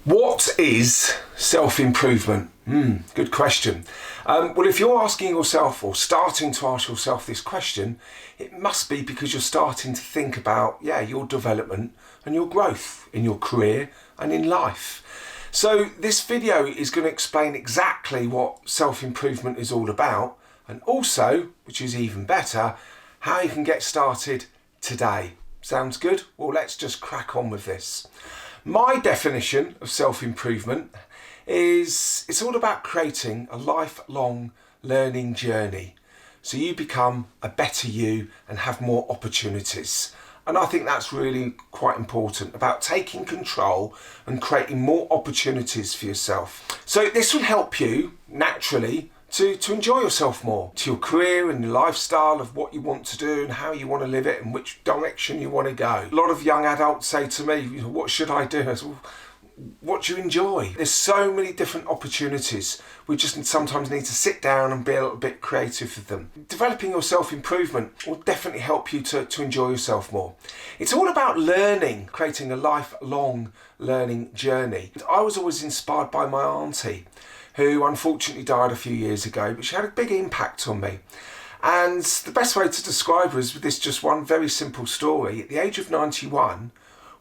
What is self-improvement? Good question. Well, if you're asking yourself or starting to ask yourself this question, it must be because you're starting to think about, your development and your growth in your career and in life. So this video is going to explain exactly what self-improvement is all about, and also, which is even better, how you can get started today. Sounds good? Well, let's just crack on with this. My definition of self-improvement is it's all about creating a lifelong learning journey so you become a better you and have more opportunities. And I think that's really quite important, about taking control and creating more opportunities for yourself. So this will help you naturally to enjoy yourself more, to your career and your lifestyle of what you want to do and how you want to live it and which direction you want to go. A lot of young adults say to me, what should I do? I said, well, what do you enjoy? There's so many different opportunities. We just sometimes need to sit down and be a little bit creative with them. Developing your self-improvement will definitely help you to enjoy yourself more. It's all about learning, creating a lifelong learning journey. I was always inspired by my auntie, who unfortunately died a few years ago, but she had a big impact on me. And the best way to describe her is with this just one very simple story. At the age of 91,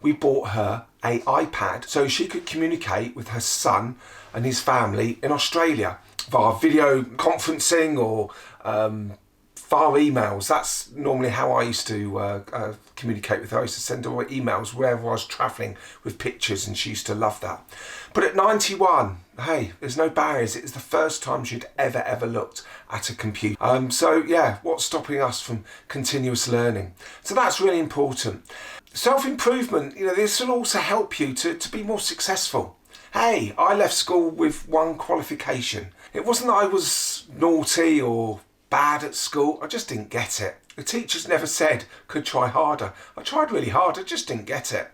we bought her an iPad so she could communicate with her son and his family in Australia via video conferencing or via emails. That's normally how I used to communicate with her. I used to send her emails wherever I was travelling with pictures, and she used to love that. But at 91, hey, there's no barriers. It was the first time she'd ever looked at a computer. What's stopping us from continuous learning? So that's really important. Self-improvement, this will also help you to be more successful. Hey, I left school with one qualification. It wasn't that I was naughty or bad at school, I just didn't get it. The teachers never said, could try harder. I tried really hard, I just didn't get it.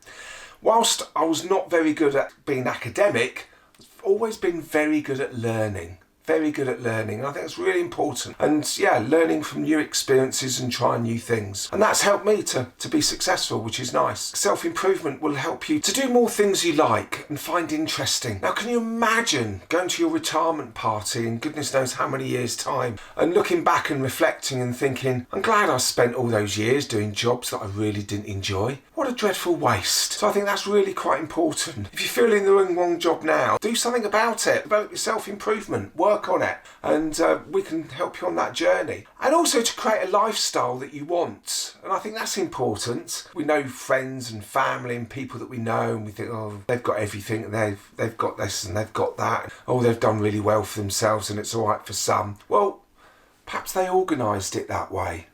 Whilst I was not very good at being academic, I've always been very good at learning. Very good at learning. I think it's really important. And learning from new experiences and trying new things. And that's helped me to be successful, which is nice. Self-improvement will help you to do more things you like and find interesting. Now, can you imagine going to your retirement party in goodness knows how many years' time and looking back and reflecting and thinking, I'm glad I spent all those years doing jobs that I really didn't enjoy. What a dreadful waste. So I think that's really quite important. If you're feeling the wrong job now, do something about it. Develop your self-improvement. Work on it, and we can help you on that journey. And also to create a lifestyle that you want, and I think that's important. We know friends and family and people that we know, and we think, oh, they've got everything, they've got this and they've got that, oh, they've done really well for themselves and it's all right for some. Well, perhaps they organised it that way.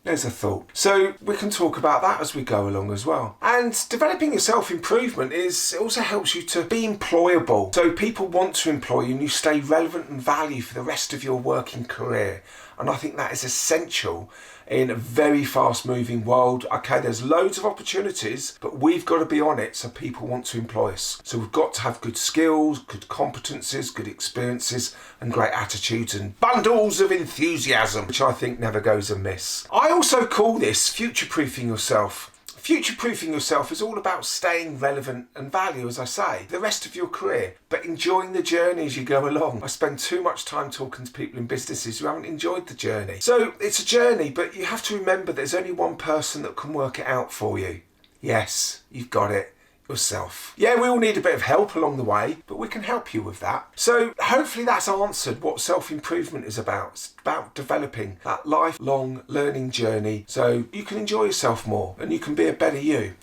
There's a thought. So we can talk about that as we go along as well. And developing your self-improvement it also helps you to be employable. So people want to employ you and you stay relevant and valued for the rest of your working career. And I think that is essential in a very fast-moving world. Okay, there's loads of opportunities, but we've got to be on it so people want to employ us. So we've got to have good skills, good competencies, good experiences, and great attitudes and bundles of enthusiasm, which I think never goes amiss. I also call this future-proofing yourself. Future-proofing yourself is all about staying relevant and value, as I say, the rest of your career, but enjoying the journey as you go along. I spend too much time talking to people in businesses who haven't enjoyed the journey. So it's a journey, but you have to remember there's only one person that can work it out for you. Yes, you've got it. Yourself. Yeah, we all need a bit of help along the way, but we can help you with that. So hopefully that's answered what self-improvement is about. It's about developing that lifelong learning journey so you can enjoy yourself more and you can be a better you.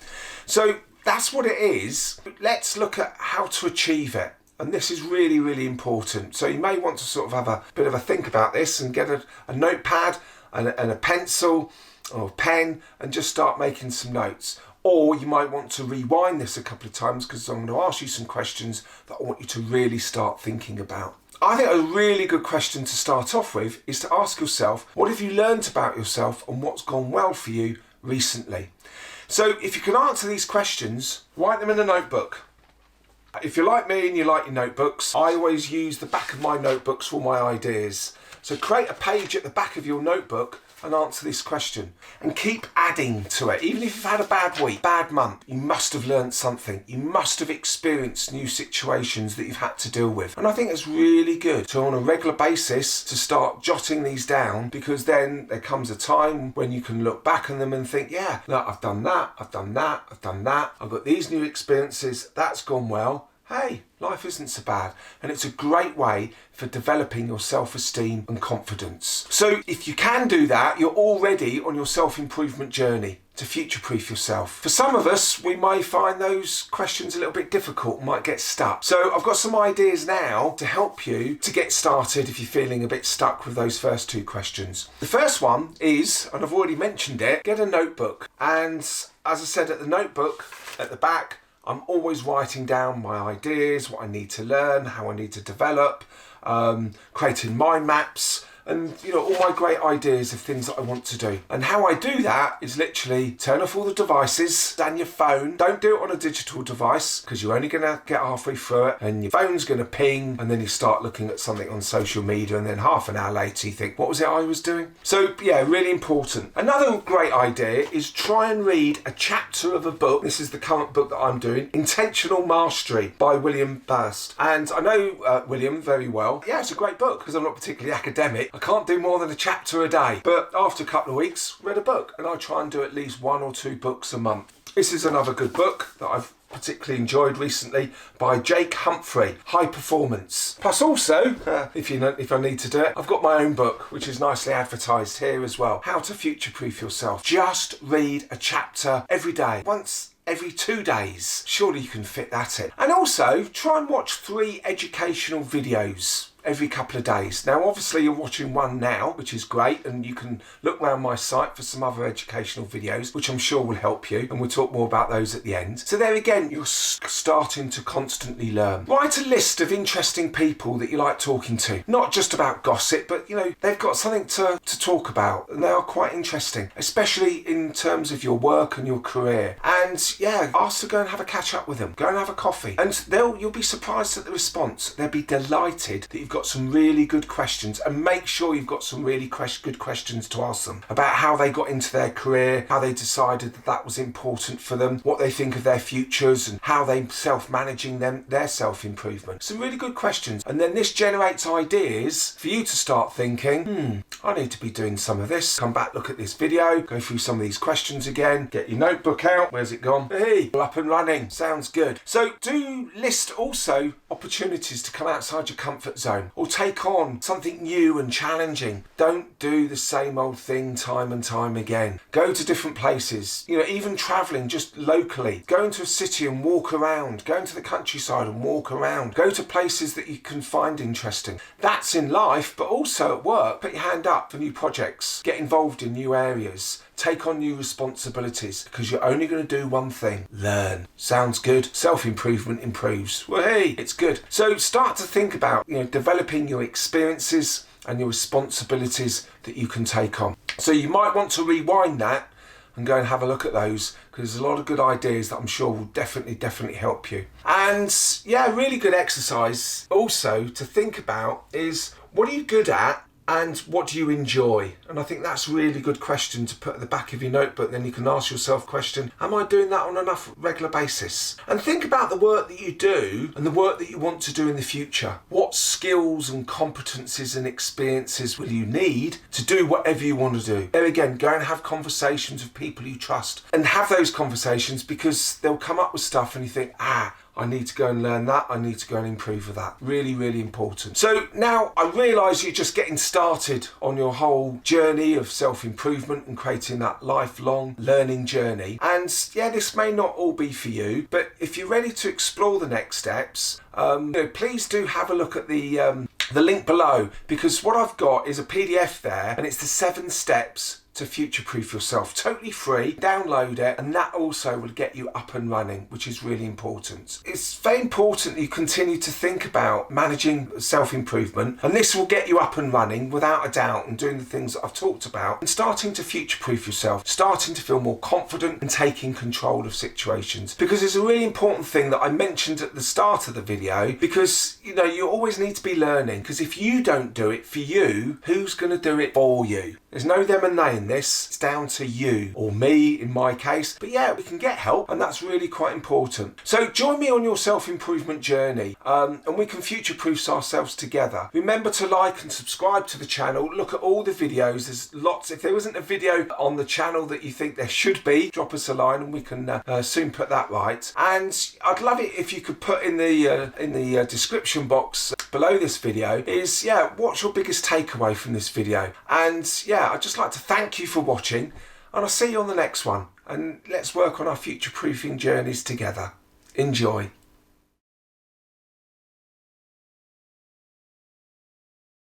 So that's what it is. Let's look at how to achieve it. And this is really, really important. So you may want to sort of have a bit of a think about this and get a notepad and a pencil or a pen and just start making some notes. Or you might want to rewind this a couple of times because I'm going to ask you some questions that I want you to really start thinking about. I think a really good question to start off with is to ask yourself, what have you learned about yourself and what's gone well for you recently? So if you can answer these questions, write them in a notebook. If you're like me and you like your notebooks, I always use the back of my notebooks for my ideas. So create a page at the back of your notebook and answer this question. And keep adding to it. Even if you've had a bad week, bad month, you must have learned something. You must have experienced new situations that you've had to deal with. And I think it's really good to, on a regular basis, to start jotting these down, because then there comes a time when you can look back on them and think, yeah, look, I've done that, I've done that, I've done that, I've got these new experiences, that's gone well. Hey, life isn't so bad. And it's a great way for developing your self-esteem and confidence. So if you can do that, you're already on your self-improvement journey to future-proof yourself. For some of us, we may find those questions a little bit difficult, might get stuck. So I've got some ideas now to help you to get started if you're feeling a bit stuck with those first two questions. The first one is, and I've already mentioned it, get a notebook. And as I said, at the notebook, at the back, I'm always writing down my ideas, what I need to learn, how I need to develop, creating mind maps, and all my great ideas of things that I want to do. And how I do that is literally turn off all the devices and your phone. Don't do it on a digital device, because you're only going to get halfway through it and your phone's going to ping, and then you start looking at something on social media, and then half an hour later you think, what was it I was doing? So yeah, really important. Another great idea is try and read a chapter of a book. This is the current book that I'm doing, Intentional Mastery by William Burst. And I know William very well. Yeah, it's a great book, because I'm not particularly academic. I can't do more than a chapter a day, but after a couple of weeks, read a book, and I try and do at least 1 or 2 books a month. This is another good book that I've particularly enjoyed recently by Jake Humphrey, High Performance. Plus also, if I need to do it, I've got my own book, which is nicely advertised here as well. How to Future-Proof Yourself. Just read a chapter every day. Once every 2 days. Surely you can fit that in. And also, try and watch 3 educational videos every couple of days. Now obviously you're watching one now, which is great, and you can look around my site for some other educational videos, which I'm sure will help you, and we'll talk more about those at the end. So there again, you're starting to constantly learn. Write a list of interesting people that you like talking to, not just about gossip, but they've got something to talk about, and they are quite interesting, especially in terms of your work and your career. And yeah, ask to go and have a catch up with them, go and have a coffee, and you'll be surprised at the response. They'll be delighted that you've got some really good questions, and make sure you've got some really good questions to ask them about how they got into their career, how they decided that was important for them, what they think of their futures, and how they self-managing their self-improvement. Some really good questions, and then this generates ideas for you to start thinking, I need to be doing some of this. Come back, look at this video, go through some of these questions again, get your notebook out. Where's it gone? Hey, up and running. Sounds good. So do list also opportunities to come outside your comfort zone or take on something new and challenging. Don't do the same old thing time and time again. Go to different places, even traveling just locally. Go into a city and walk around. Go into the countryside and walk around. Go to places that you can find interesting. That's in life, but also at work. Put your hand up for new projects. Get involved in new areas. Take on new responsibilities, because you're only going to do one thing: learn. Sounds good. Self-improvement improves. Well, hey, it's good. So start to think about, developing your experiences and your responsibilities that you can take on. So you might want to rewind that and go and have a look at those, because there's a lot of good ideas that I'm sure will definitely help you. And yeah, really good exercise also to think about is, what are you good at? And what do you enjoy? And I think that's a really good question to put at the back of your notebook. Then you can ask yourself the question, am I doing that on enough regular basis? And think about the work that you do and the work that you want to do in the future. What skills and competencies and experiences will you need to do whatever you want to do? There again, go and have conversations with people you trust, and have those conversations, because they'll come up with stuff and you think, I need to go and learn that. I need to go and improve with that. Really, really important. So now I realise you're just getting started on your whole journey of self-improvement and creating that lifelong learning journey. And yeah, this may not all be for you, but if you're ready to explore the next steps, please do have a look at the link below, because what I've got is a PDF there, and it's the 7 steps to future-proof yourself. Totally free. Download it, and that also will get you up and running, which is really important. It's very important that you continue to think about managing self-improvement, and this will get you up and running without a doubt, and doing the things that I've talked about, and starting to future-proof yourself, starting to feel more confident and taking control of situations. Because it's a really important thing that I mentioned at the start of the video, because you always need to be learning, because if you don't do it for you, who's going to do it for you? There's no them and they in this. It's down to you, or me in my case. But yeah, we can get help, and that's really quite important. So join me on your self-improvement journey, and we can future-proof ourselves together. Remember to like and subscribe to the channel. Look at all the videos. There's lots. If there isn't a video on the channel that you think there should be, drop us a line and we can soon put that right. And I'd love it if you could put in the description box below this video is, yeah, what's your biggest takeaway from this video? And yeah, I'd just like to thank you for watching, and I'll see you on the next one. And let's work on our future-proofing journeys together. Enjoy.